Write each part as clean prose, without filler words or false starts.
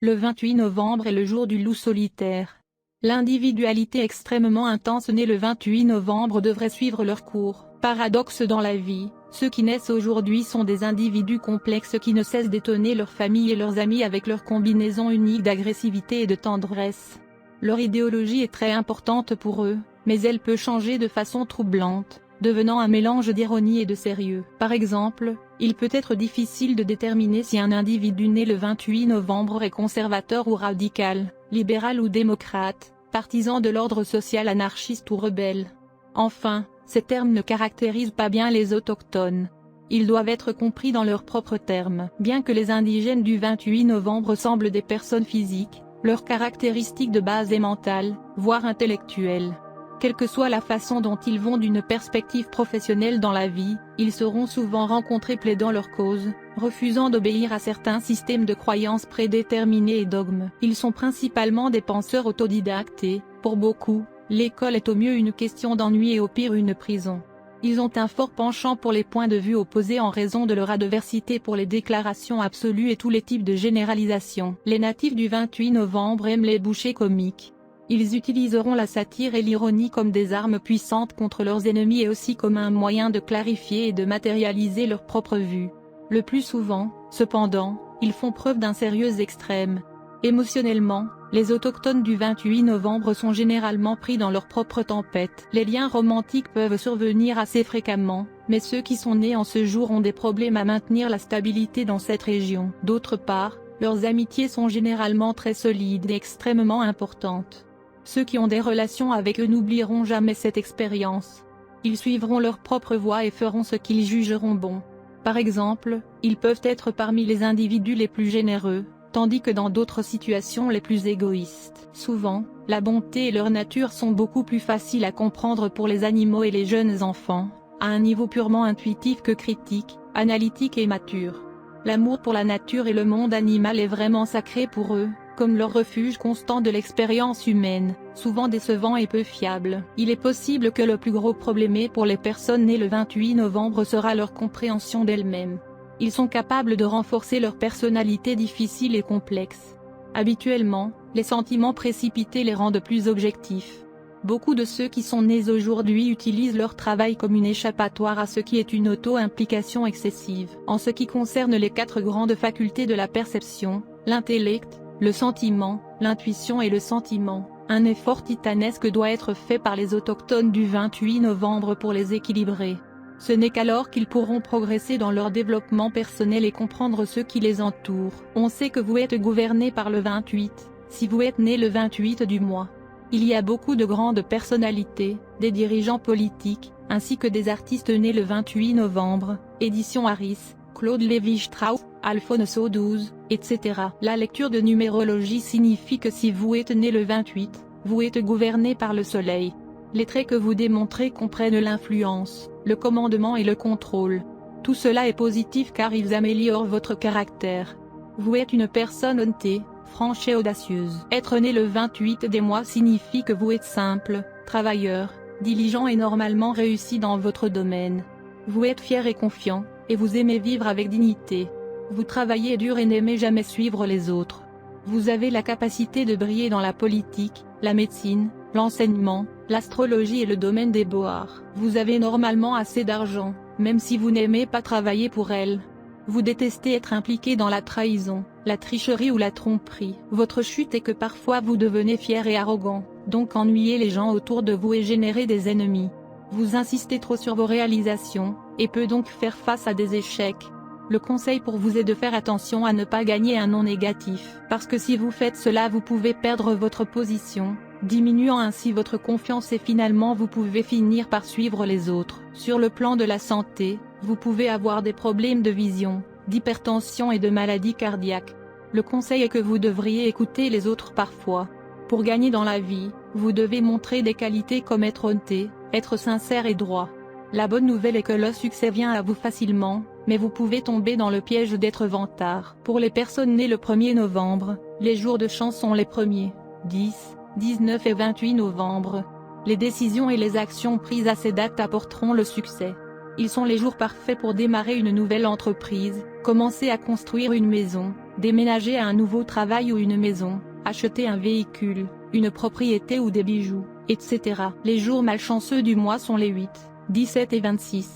Le 28 novembre est le jour du loup solitaire. L'individualité extrêmement intense née le 28 novembre devrait suivre leur cours. Paradoxe dans la vie, ceux qui naissent aujourd'hui sont des individus complexes qui ne cessent d'étonner leur famille et leurs amis avec leur combinaison unique d'agressivité et de tendresse. Leur idéologie est très importante pour eux, mais elle peut changer de façon troublante, devenant un mélange d'ironie et de sérieux. Par exemple, il peut être difficile de déterminer si un individu né le 28 novembre est conservateur ou radical, libéral ou démocrate, partisan de l'ordre social anarchiste ou rebelle. Enfin, ces termes ne caractérisent pas bien les autochtones. Ils doivent être compris dans leurs propres termes. Bien que les indigènes du 28 novembre semblent des personnes physiques, leurs caractéristiques de base est mentale, voire intellectuelle. Quelle que soit la façon dont ils vont d'une perspective professionnelle dans la vie, ils seront souvent rencontrés plaidant leur cause, refusant d'obéir à certains systèmes de croyances prédéterminés et dogmes. Ils sont principalement des penseurs autodidactes et, pour beaucoup, l'école est au mieux une question d'ennui et au pire une prison. Ils ont un fort penchant pour les points de vue opposés en raison de leur adversité pour les déclarations absolues et tous les types de généralisations. Les natifs du 28 novembre aiment les bouchées comiques. Ils utiliseront la satire et l'ironie comme des armes puissantes contre leurs ennemis et aussi comme un moyen de clarifier et de matérialiser leur propre vue. Le plus souvent, cependant, ils font preuve d'un sérieux extrême. Émotionnellement, les autochtones du 28 novembre sont généralement pris dans leur propre tempête. Les liens romantiques peuvent survenir assez fréquemment, mais ceux qui sont nés en ce jour ont des problèmes à maintenir la stabilité dans cette région. D'autre part, leurs amitiés sont généralement très solides et extrêmement importantes. Ceux qui ont des relations avec eux n'oublieront jamais cette expérience. Ils suivront leur propre voie et feront ce qu'ils jugeront bon. Par exemple, ils peuvent être parmi les individus les plus généreux, tandis que dans d'autres situations les plus égoïstes. Souvent, la bonté et leur nature sont beaucoup plus faciles à comprendre pour les animaux et les jeunes enfants, à un niveau purement intuitif que critique, analytique et mature. L'amour pour la nature et le monde animal est vraiment sacré pour eux, comme leur refuge constant de l'expérience humaine, souvent décevant et peu fiable. Il est possible que le plus gros problème pour les personnes nées le 28 novembre sera leur compréhension d'elles-mêmes. Ils sont capables de renforcer leur personnalité difficile et complexe. Habituellement, les sentiments précipités les rendent plus objectifs. Beaucoup de ceux qui sont nés aujourd'hui utilisent leur travail comme une échappatoire à ce qui est une auto-implication excessive. En ce qui concerne les 4 grandes facultés de la perception, l'intellect, le sentiment, l'intuition et le sentiment, un effort titanesque doit être fait par les autochtones du 28 novembre pour les équilibrer. Ce n'est qu'alors qu'ils pourront progresser dans leur développement personnel et comprendre ceux qui les entourent. On sait que vous êtes gouverné par le 28, si vous êtes né le 28 du mois. Il y a beaucoup de grandes personnalités, des dirigeants politiques, ainsi que des artistes nés le 28 novembre, Édition Harris, Claude Lévi-Strauss, Alfonso XII, etc. La lecture de numérologie signifie que si vous êtes né le 28, vous êtes gouverné par le soleil. Les traits que vous démontrez comprennent l'influence, le commandement et le contrôle. Tout cela est positif car ils améliorent votre caractère. Vous êtes une personne honnête, franche et audacieuse. Être né le 28 des mois signifie que vous êtes simple, travailleur, diligent et normalement réussi dans votre domaine. Vous êtes fier et confiant, et vous aimez vivre avec dignité. Vous travaillez dur et n'aimez jamais suivre les autres. Vous avez la capacité de briller dans la politique, la médecine, l'enseignement, l'astrologie et le domaine des beaux-arts. Vous avez normalement assez d'argent, même si vous n'aimez pas travailler pour elle. Vous détestez être impliqué dans la trahison, la tricherie ou la tromperie. Votre chute est que parfois vous devenez fier et arrogant, donc ennuyez les gens autour de vous et générez des ennemis. Vous insistez trop sur vos réalisations, et peut donc faire face à des échecs. Le conseil pour vous est de faire attention à ne pas gagner un nom négatif, parce que si vous faites cela vous pouvez perdre votre position, diminuant ainsi votre confiance et finalement vous pouvez finir par suivre les autres. Sur le plan de la santé, vous pouvez avoir des problèmes de vision, d'hypertension et de maladies cardiaques. Le conseil est que vous devriez écouter les autres parfois. Pour gagner dans la vie, vous devez montrer des qualités comme être honnête, être sincère et droit. La bonne nouvelle est que le succès vient à vous facilement, mais vous pouvez tomber dans le piège d'être vantard. Pour les personnes nées le 1er novembre, les jours de chance sont les 1er, 10, 19 et 28 novembre. Les décisions et les actions prises à ces dates apporteront le succès. Ils sont les jours parfaits pour démarrer une nouvelle entreprise, commencer à construire une maison, déménager à un nouveau travail ou une maison, acheter un véhicule, une propriété ou des bijoux, etc. Les jours malchanceux du mois sont les 8, 17 et 26.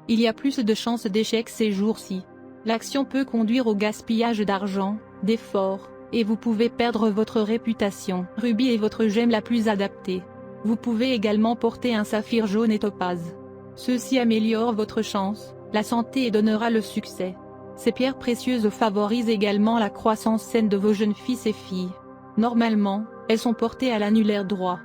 Il y a plus de chances d'échec ces jours-ci. L'action peut conduire au gaspillage d'argent, d'efforts, et vous pouvez perdre votre réputation. Rubis est votre gemme la plus adaptée. Vous pouvez également porter un saphir jaune et topaze. Ceci améliore votre chance, la santé et donnera le succès. Ces pierres précieuses favorisent également la croissance saine de vos jeunes fils et filles. Normalement, elles sont portées à l'annulaire droit.